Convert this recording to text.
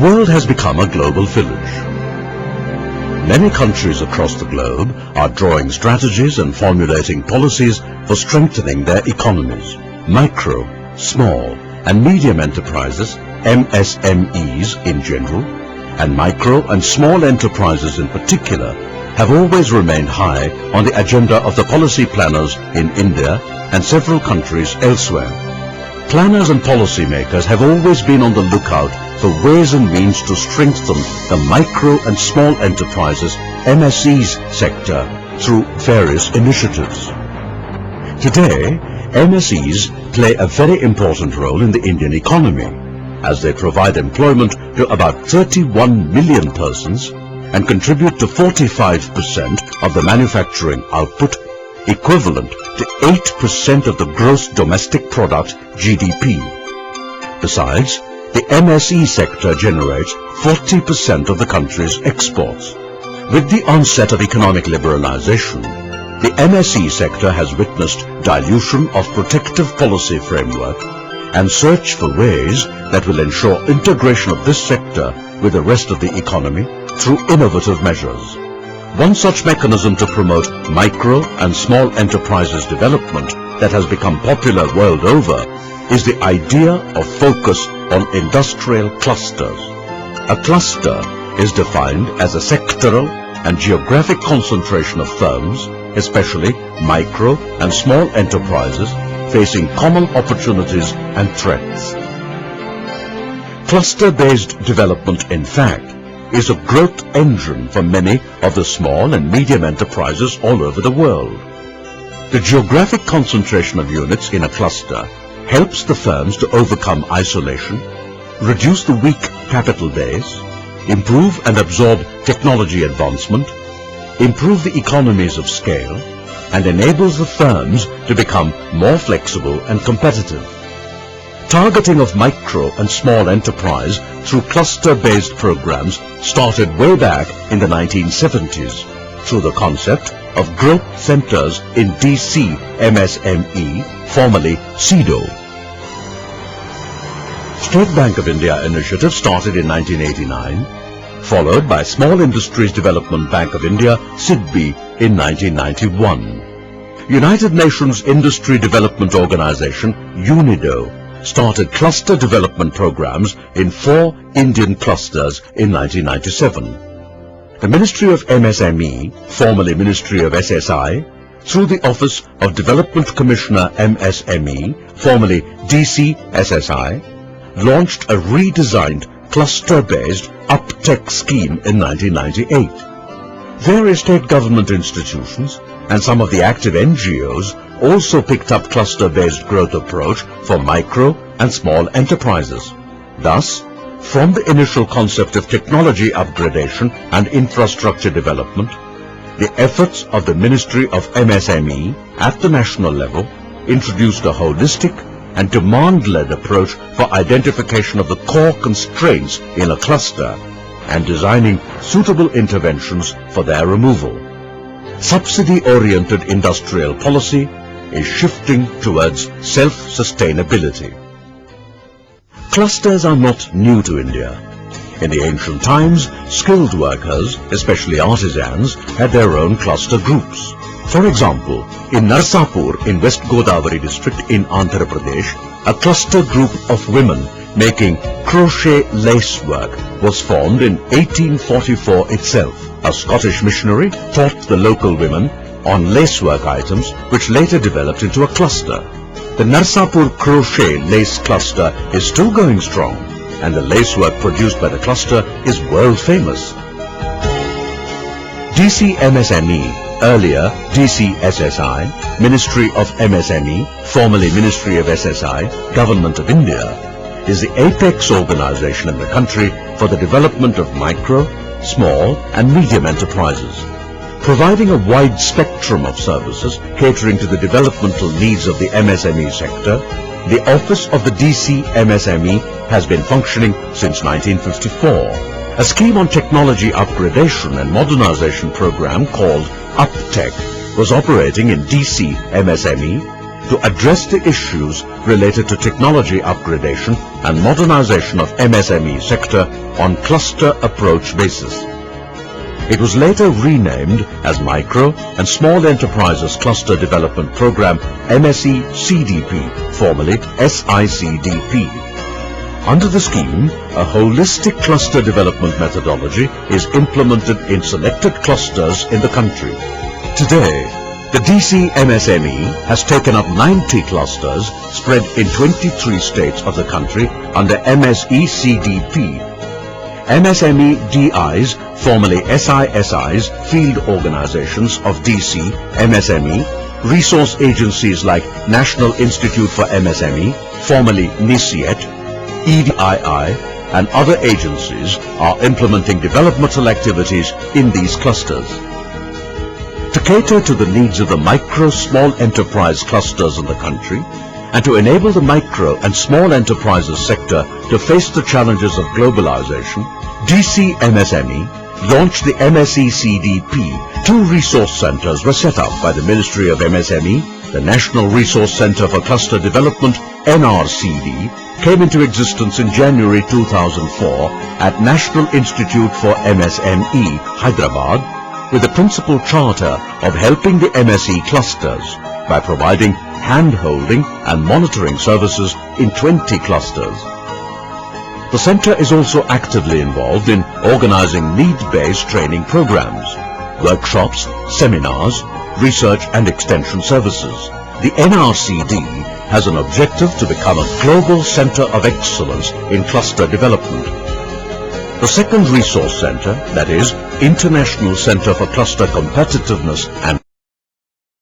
world has become a global village. Many countries across the globe are drawing strategies and formulating policies for strengthening their economies. Micro, small and medium enterprises, MSMEs in general, and micro and small enterprises in particular have always remained high on the agenda of the policy planners in India and several countries elsewhere. Planners and policymakers have always been on the lookout for ways and means to strengthen the micro and small enterprises MSEs sector through various initiatives. Today, MSEs play a very important role in the Indian economy as they provide employment to about 31 million persons and contribute to 45% of the manufacturing output, equivalent to 8% of the gross domestic product GDP. Besides, the MSE sector generates 40% of the country's exports. With the onset of economic liberalization, the MSE sector has witnessed dilution of protective policy framework and search for ways that will ensure integration of this sector with the rest of the economy through innovative measures. One such mechanism to promote micro and small enterprises development that has become popular world over is the idea of focus on industrial clusters. A cluster is defined as a sectoral and geographic concentration of firms, especially micro and small enterprises, facing common opportunities and threats. Cluster-based development, in fact, is a growth engine for many of the small and medium enterprises all over the world. The geographic concentration of units in a cluster helps the firms to overcome isolation, reduce the weak capital base, improve and absorb technology advancement, improve the economies of scale, and enables the firms to become more flexible and competitive. Targeting of micro and small enterprise through cluster-based programs started way back in the 1970s through the concept of growth centers in DC MSME, formerly CEDO. State Bank of India initiative started in 1989, followed by Small Industries Development Bank of India, SIDBI, in 1991. United Nations Industry Development Organization, UNIDO, started cluster development programs in 4 Indian clusters in 1997. The Ministry of MSME, formerly Ministry of SSI, through the Office of Development Commissioner MSME, formerly DC SSI, launched a redesigned cluster-based UpTech scheme in 1998. Various state government institutions and some of the active NGOs also picked up cluster-based growth approach for micro and small enterprises. Thus, from the initial concept of technology upgradation and infrastructure development, the efforts of the Ministry of MSME at the national level introduced a holistic and demand-led approach for identification of the core constraints in a cluster and designing suitable interventions for their removal. Subsidy-oriented industrial policy is shifting towards self-sustainability. Clusters are not new to India. In the ancient times, skilled workers, especially artisans, had their own cluster groups. For example, in Narsapur in West Godavari district in Andhra Pradesh, a cluster group of women making crochet lace work was formed in 1844 itself. A Scottish missionary taught the local women on lacework items which later developed into a cluster. The Narsapur crochet lace cluster is still going strong, and the lacework produced by the cluster is world famous. DC MSME, earlier DC SSI, Ministry of MSME, formerly Ministry of SSI, Government of India, is the apex organization in the country for the development of micro, small and medium enterprises. Providing a wide spectrum of services catering to the developmental needs of the MSME sector, the Office of the DC MSME has been functioning since 1954. A scheme on technology upgradation and modernization program called UpTech was operating in DC MSME to address the issues related to technology upgradation and modernization of MSME sector on cluster approach basis. It was later renamed as Micro and Small Enterprises Cluster Development Program MSE-CDP, formerly SICDP. Under the scheme, a holistic cluster development methodology is implemented in selected clusters in the country. Today, the DC MSME has taken up 90 clusters spread in 23 states of the country under MSE-CDP. MSME DIs, formerly SISIs, field organizations of DC, MSME, resource agencies like National Institute for MSME, formerly NISIET, EDII, and other agencies are implementing developmental activities in these clusters. To cater to the needs of the micro-small enterprise clusters in the country, and to enable the micro and small enterprises sector to face the challenges of globalization, DC MSME launched the MSE-CDP. 2 resource centers were set up by the Ministry of MSME. The National Resource Center for Cluster Development, NRCD, came into existence in January 2004 at National Institute for MSME, Hyderabad, with the principal charter of helping the MSE clusters by providing hand-holding and monitoring services in 20 clusters. The center is also actively involved in organizing need-based training programs, workshops, seminars, research and extension services. The NRCD has an objective to become a global center of excellence in cluster development. The second resource center, that is, International Center for Cluster Competitiveness and